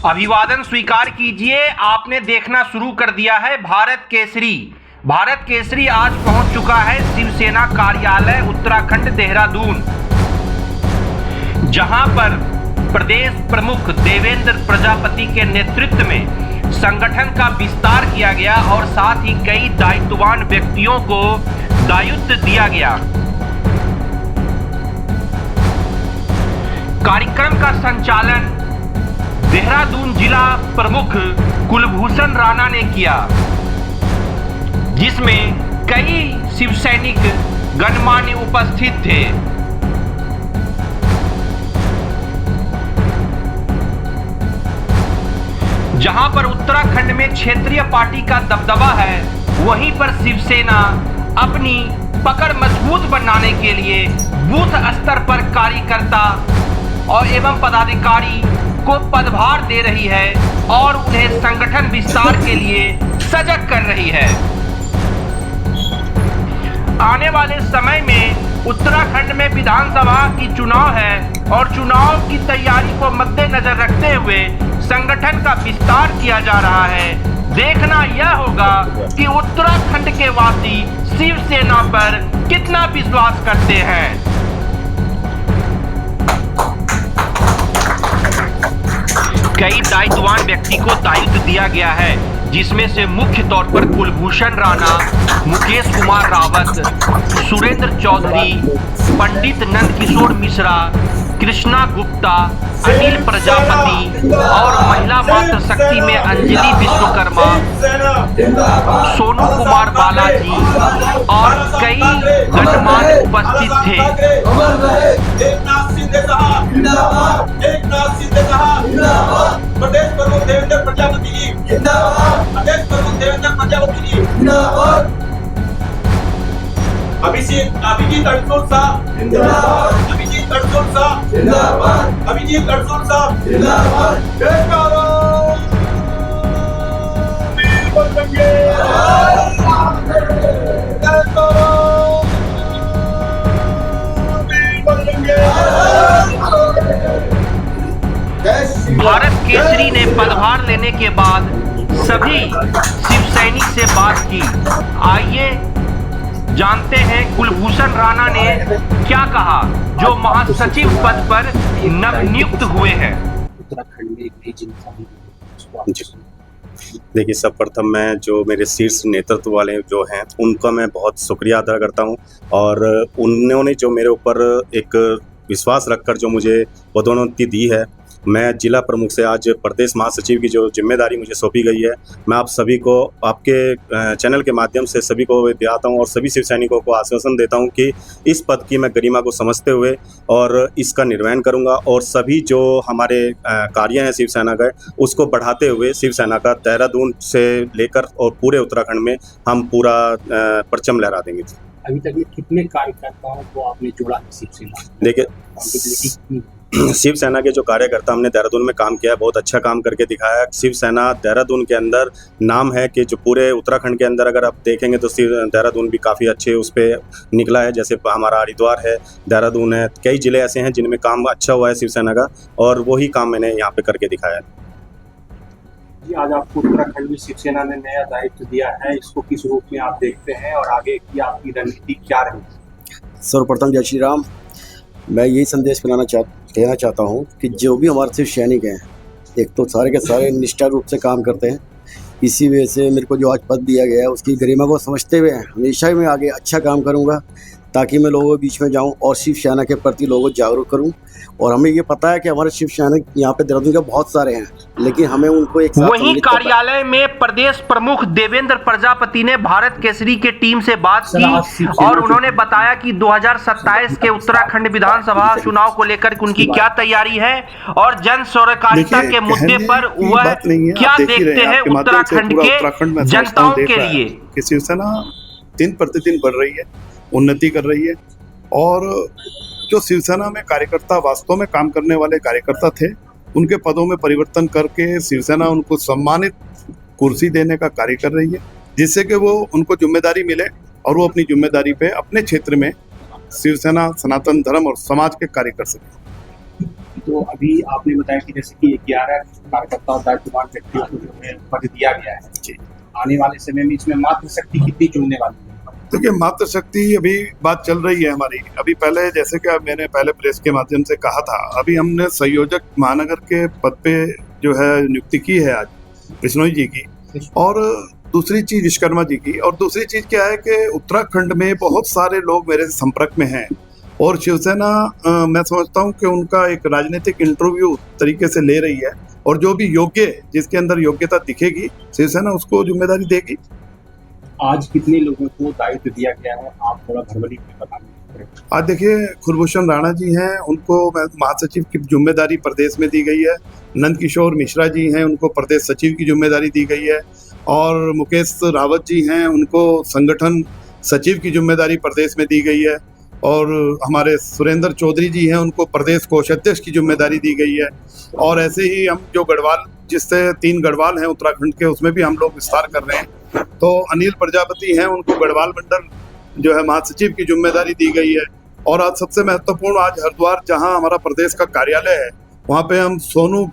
अभिवादन स्वीकार कीजिए। आपने देखना शुरू कर दिया है भारत केसरी। भारत केसरी आज पहुंच चुका है शिवसेना कार्यालय उत्तराखंड देहरादून, जहां पर प्रदेश प्रमुख देवेंद्र प्रजापति के नेतृत्व में संगठन का विस्तार किया गया और साथ ही कई दायित्ववान व्यक्तियों को दायित्व दिया गया। कार्यक्रम का संचालन देहरादून जिला प्रमुख कुलभूषण राणा ने किया, जिसमें कई शिव सैनिक गणमान्य उपस्थित थे। जहां पर उत्तराखंड में क्षेत्रीय पार्टी का दबदबा है, वहीं पर शिवसेना अपनी पकड़ मजबूत बनाने के लिए बूथ स्तर पर कार्यकर्ता और एवं पदाधिकारी को पदभार दे रही है और उन्हें संगठन विस्तार के लिए सजग कर रही है। आने वाले समय में उत्तराखंड में विधानसभा की चुनाव है और चुनाव की तैयारी को मद्देनजर रखते हुए संगठन का विस्तार किया जा रहा है। देखना यह होगा कि उत्तराखंड के वासी शिवसेना पर कितना विश्वास करते हैं। कई दायित्ववान व्यक्ति को दायित्व दिया गया है, जिसमें से मुख्य तौर पर कुलभूषण राणा, मुकेश कुमार रावत, सुरेंद्र चौधरी, पंडित नंदकिशोर मिश्रा, कृष्णा गुप्ता, अनिल प्रजापति और महिला मातृ शक्ति में अंजलि विश्वकर्मा, सोनू कुमार बालाजी और कई गणमान्य उपस्थित थे। प्रदेश प्रमुख देवेंद्र प्रजापति जी जिंदाबाद। प्रदेश प्रमुख देवेंद्र प्रजापति जी जिंदाबाद। अभिजीत अड़सोल साहब जिंदाबाद। अभिजीत अड़सोल साहब जिंदाबाद। अभिजीत अड़सोल साहब जिंदाबाद। भारत केसरी ने पदभार लेने के बाद सभी शिव सैनिक से बात की। आइए जानते हैं कुलभूषण राणा ने क्या कहा, जो महासचिव पद पर नवनियुक्त हुए हैं। उत्तराखंड में एक नई जिम्मेदारी। देखिए, सर्वप्रथम मैं जो मेरे शीर्ष नेतृत्व वाले जो हैं उनका मैं बहुत शुक्रिया अदा करता हूं और उन्होंने जो मेरे ऊपर एक विश्वास रखकर जो मुझे पदोन्नति दी है। मैं जिला प्रमुख से आज प्रदेश महासचिव की जो जिम्मेदारी मुझे सौंपी गई है, मैं आप सभी को आपके चैनल के माध्यम से सभी को दिखाता हूं और सभी शिव सैनिकों को आश्वासन देता हूं कि इस पद की मैं गरिमा को समझते हुए और इसका निर्वहन करूंगा और सभी जो हमारे कार्य हैं शिवसेना का, उसको बढ़ाते हुए शिवसेना का देहरादून से लेकर और पूरे उत्तराखंड में हम पूरा परचम लहरा देंगे। अभी तक में कितने कार्यकर्ताओं को आपने जोड़ा शिवसेना? देखिए, शिवसेना के जो कार्यकर्ता हमने देहरादून में काम किया है, बहुत अच्छा काम करके दिखाया। शिवसेना देहरादून के अंदर नाम है कि जो पूरे उत्तराखंड के अंदर अगर आप देखेंगे तो देहरादून भी काफ़ी अच्छे उस पर निकला है। जैसे हमारा हरिद्वार है, देहरादून है, कई ज़िले ऐसे हैं जिनमें काम अच्छा हुआ है शिवसेना का और वही काम मैंने यहाँ पे करके दिखाया है। जी, आज आपको उत्तराखंड में शिवसेना ने नया दायित्व दिया है, इसको किस रूप में आप देखते हैं और आगे की आपकी रणनीति क्या रहेगी? सर्वप्रथम जय श्री राम। मैं यही संदेश देना चाहता हूँ कि जो भी हमारे शिव सैनिक हैं, एक तो सारे के सारे निष्ठा रूप से काम करते हैं। इसी वजह से मेरे को जो आज पद दिया गया है उसकी गरिमा को समझते हुए हमेशा ही मैं आगे अच्छा काम करूँगा, ताकि मैं लोगों के बीच में जाऊं और शिव सेना के प्रति लोगों को जागरूक करूं। और हमें ये पता है कि हमारे शिव सैनिक यहाँ पे देहरादून के बहुत सारे हैं, लेकिन हमें उनको एक साथ वहीं कार्यालय में प्रदेश प्रमुख देवेंद्र प्रजापति ने भारत केसरी के टीम से बात की और उन्होंने बताया कि 2027 के उत्तराखंड विधानसभा चुनाव को लेकर उनकी क्या तैयारी है और जन सहकारिता के मुद्दे पर वह क्या देखते हैं उत्तराखंड के जनताओं के लिए। शिवसेना दिन प्रतिदिन बढ़ रही है, उन्नति कर रही है और जो शिवसेना में कार्यकर्ता वास्तव में काम करने वाले कार्यकर्ता थे, उनके पदों में परिवर्तन करके शिवसेना उनको सम्मानित कुर्सी देने का कार्य कर रही है, जिससे कि वो उनको जिम्मेदारी मिले और वो अपनी जिम्मेदारी पे अपने क्षेत्र में शिवसेना सनातन धर्म और समाज के कार्य कर सके। तो अभी आपने बताया कि जैसे कि 11 कार्यकर्ताओं दायित्ववान व्यक्तियों को जो है पद दिया गया है, जी। आने वाले समय में इसमें मात्र शक्ति कितनी चुनने वाली है? देखिए, मातृ शक्ति अभी बात चल रही है हमारी। अभी पहले जैसे कि मैंने पहले प्रेस के माध्यम से कहा था, अभी हमने संयोजक महानगर के पद पे जो है नियुक्ति की है आज बिश्नोई जी की, और दूसरी चीज विश्वकर्मा जी की, और दूसरी चीज क्या है कि उत्तराखंड में बहुत सारे लोग मेरे संपर्क में हैं और शिवसेना मैं समझता हूं कि उनका एक राजनीतिक इंटरव्यू तरीके से ले रही है, और जो भी योग्य, जिसके अंदर योग्यता दिखेगी, शिवसेना उसको जिम्मेदारी देगी। आज कितने लोगों को दायित्व दिया गया है, आप थोड़ा भरभरी में बता दीजिए। आज देखिए, कुलभूषण राणा जी हैं, उनको महासचिव की जिम्मेदारी प्रदेश में दी गई है। नंद किशोर मिश्रा जी हैं, उनको प्रदेश सचिव की जिम्मेदारी दी गई है। और मुकेश रावत जी हैं, उनको संगठन सचिव की जिम्मेदारी प्रदेश में दी गई है। और हमारे सुरेंद्र चौधरी जी हैं, उनको प्रदेश कोषाध्यक्ष की जिम्मेदारी दी गई है। और ऐसे ही हम जो गढ़वाल, जिससे 3 गढ़वाल हैं उत्तराखंड के, उसमें भी हम लोग विस्तार कर रहे हैं। तो अनिल प्रजापति हैं, उनको गढ़वाल मंडल जो है महासचिव की जिम्मेदारी दी गई है। और आज सबसे महत्वपूर्ण, आज हरिद्वार जहां हमारा प्रदेश का कार्यालय है, वहां पे हम सोनू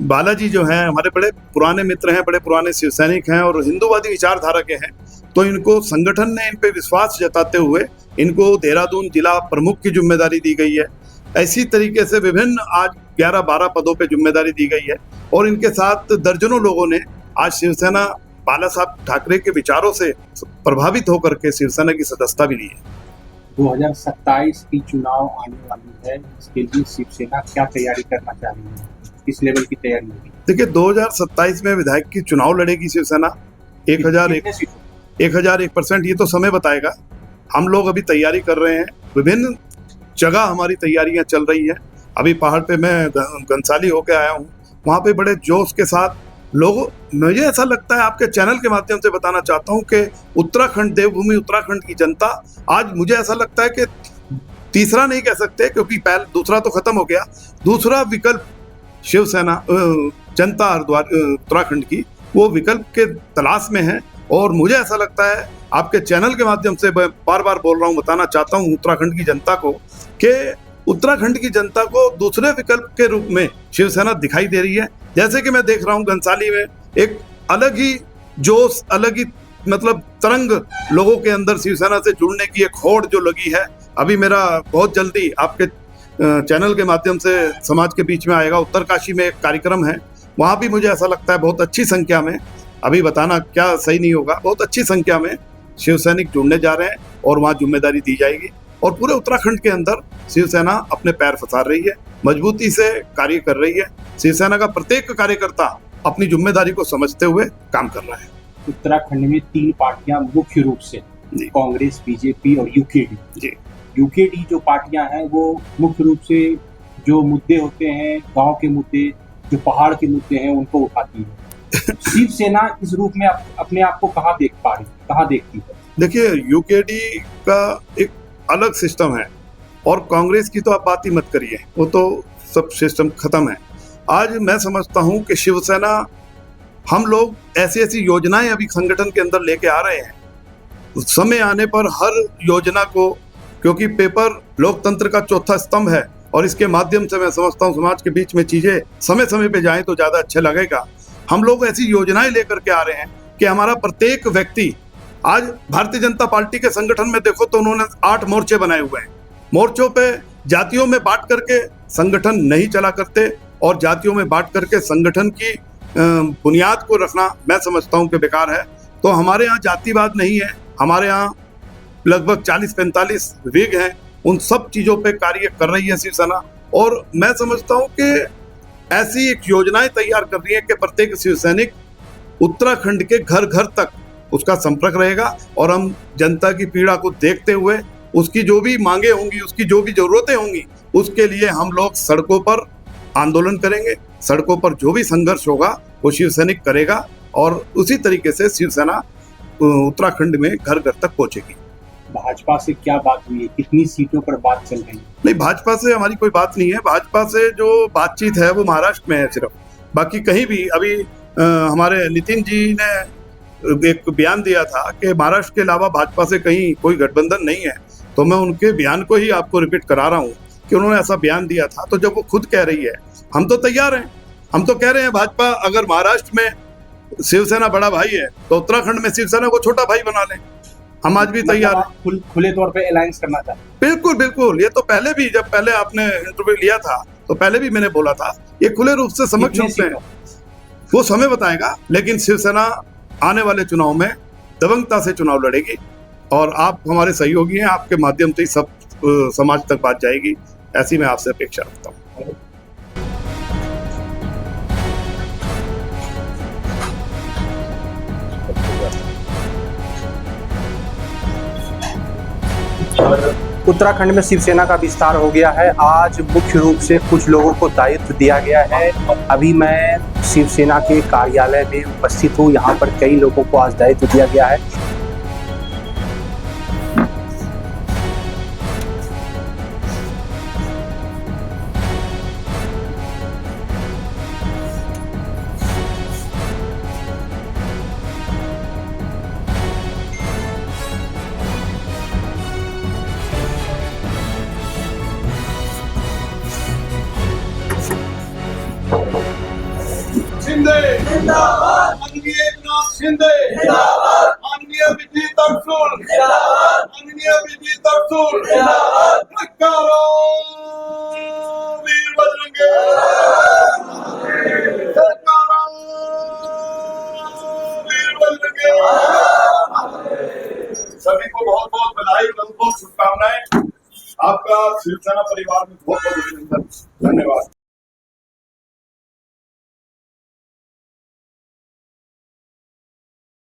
बालाजी जो हैं, हमारे बड़े पुराने मित्र हैं, बड़े पुराने शिव सैनिक हैं और हिंदूवादी विचारधारा के हैं। तो इनको संगठन ने इन पे विश्वास जताते हुए इनको देहरादून जिला प्रमुख की जिम्मेदारी दी गई है। ऐसी तरीके से विभिन्न आज 11-12 पदों पे जिम्मेदारी दी गई है। और इनके साथ दर्जनों लोगों ने आज शिवसेना बाला साहब ठाकरे के विचारों से प्रभावित होकर के शिवसेना की सदस्यता भी ली है। 2027 की चुनाव आने वाली है, इसके लिए शिवसेना क्या तैयारी करना चाह रही है, किस लेवल की तैयारी होगी? देखिए, 2027 में विधायक की चुनाव लड़ेगी शिवसेना। 1001% ये तो समय बताएगा। हम लोग अभी तैयारी कर रहे हैं, विभिन्न जगह हमारी तैयारियां चल रही हैं। अभी पहाड़ पे मैं घनसाली होके आया हूँ, वहाँ पे बड़े जोश के साथ लोग, मुझे ऐसा लगता है, आपके चैनल के माध्यम से बताना चाहता हूँ कि उत्तराखंड, देवभूमि उत्तराखंड की जनता आज, मुझे ऐसा लगता है कि तीसरा नहीं कह सकते क्योंकि पहले दूसरा तो खत्म हो गया, दूसरा विकल्प शिवसेना जनता हरिद्वार उत्तराखंड की, वो विकल्प के तलाश में है। और मुझे ऐसा लगता है, आपके चैनल के माध्यम से बार बार बोल रहा हूँ, बताना चाहता हूँ उत्तराखंड की जनता को कि उत्तराखंड की जनता को दूसरे विकल्प के रूप में शिवसेना दिखाई दे रही है। जैसे कि मैं देख रहा हूँ घनसाली में एक अलग ही जोश, अलग ही मतलब तरंग लोगों के अंदर शिवसेना से जुड़ने की एक होड़ जो लगी है। अभी मेरा बहुत जल्दी आपके चैनल के माध्यम से समाज के बीच में आएगा। उत्तरकाशी में एक कार्यक्रम है, वहाँ भी मुझे ऐसा लगता है बहुत अच्छी संख्या में, अभी बताना क्या सही नहीं होगा, बहुत अच्छी संख्या में शिवसैनिक जुड़ने जा रहे हैं और वहाँ जिम्मेदारी दी जाएगी। और पूरे उत्तराखंड के अंदर शिवसेना अपने पैर फंसा रही है, मजबूती से कार्य कर रही है। शिवसेना का प्रत्येक कार्यकर्ता अपनी जिम्मेदारी को समझते हुए काम कर रहा है। उत्तराखंड में 3 पार्टियां मुख्य रूप से, कांग्रेस, बीजेपी और यूकेडी। जी। यूकेडी जो पार्टियां हैं वो मुख्य रूप से जो मुद्दे होते हैं, गांव के मुद्दे, जो पहाड़ के मुद्दे हैं, उनको उठाती है। शिवसेना इस रूप में अपने आप को कहाँ देखती है? देखिए, यूकेडी का एक अलग सिस्टम है और कांग्रेस की तो आप बात ही मत करिए, वो तो सब सिस्टम खत्म है। आज मैं समझता हूं कि शिवसेना, हम लोग ऐसी ऐसी योजनाएं अभी संगठन के अंदर लेके आ रहे हैं, समय आने पर हर योजना को, क्योंकि पेपर लोकतंत्र का चौथा स्तंभ है और इसके माध्यम से मैं समझता हूं समाज के बीच में चीजें समय समय पे जाएं तो ज्यादा अच्छा लगेगा। हम लोग ऐसी योजनाएं लेकर के आ रहे हैं कि हमारा प्रत्येक व्यक्ति, आज भारतीय जनता पार्टी के संगठन में देखो तो उन्होंने 8 मोर्चे बनाए हुए हैं। मोर्चों पे जातियों में बांट करके संगठन नहीं चला करते और जातियों में बांट करके संगठन की बुनियाद को रखना मैं समझता हूं कि बेकार है। तो हमारे यहाँ जातिवाद नहीं है, हमारे यहाँ लगभग 40-45 विग हैं, उन सब चीज़ों पे कार्य कर रही है शिवसेना। और मैं समझता हूं कि ऐसी एक योजनाएं तैयार कर रही है कि प्रत्येक शिवसैनिक उत्तराखंड के घर घर तक उसका संपर्क रहेगा और हम जनता की पीड़ा को देखते हुए उसकी जो भी मांगे होंगी, उसकी जो भी जरूरतें होंगी, उसके लिए हम लोग सड़कों पर आंदोलन करेंगे। सड़कों पर जो भी संघर्ष होगा वो शिवसैनिक करेगा और उसी तरीके से शिवसेना उत्तराखंड में घर घर तक पहुंचेगी। भाजपा से क्या बात हुई है, कितनी सीटों पर बात चल रही है? नहीं, भाजपा से हमारी कोई बात नहीं है। भाजपा से जो बातचीत है वो महाराष्ट्र में है सिर्फ, बाकी कहीं भी। अभी हमारे नितिन जी ने एक बयान दिया था कि महाराष्ट्र के अलावा भाजपा से कहीं कोई गठबंधन नहीं है। तो मैं उनके बयान को ही आपको रिपीट करा रहा हूँ कि उन्होंने ऐसा बयान दिया था। तो जब वो खुद कह रही है, हम तो तैयार हैं, हम तो कह रहे हैं भाजपा अगर महाराष्ट्र में शिवसेना बड़ा भाई है तो उत्तराखंड में शिवसेना को छोटा भाई बना लें, हम आज भी तैयार हैं। खुले तौर पे अलायंस करना चाहते हैं। बिल्कुल बिल्कुल, ये तो पहले भी, जब पहले आपने इंटरव्यू लिया था तो पहले भी मैंने बोला था, ये खुले रूप से समझ चुके हैं, वो समय बताएगा। लेकिन शिवसेना आने वाले चुनाव में दबंगता से चुनाव लड़ेगी और आप हमारे सहयोगी हैं, आपके माध्यम से ही सब समाज तक बात जाएगी, ऐसी मैं आपसे अपेक्षा रखता हूँ। उत्तराखंड में शिवसेना का विस्तार हो गया है। आज मुख्य रूप से कुछ लोगों को दायित्व दिया गया है। अभी मैं शिवसेना के कार्यालय में उपस्थित हूँ। यहाँ पर कई लोगों को आज दायित्व दिया गया है। शिंदे जिंदाबाद, माननीय एकनाथ शिंदे जिंदाबाद, माननीय विजय तड़सूल जिंदाबाद, माननीय विजय तड़सूल जिंदाबाद, सरकारो वीर बजरंगे, सरकारो वीर बजरंगे। सभी को बहुत बहुत बधाई, बहुत बहुत शुभकामनाएं। आपका शिवसेना परिवार में बहुत बहुत अभिनंदन। धन्यवाद।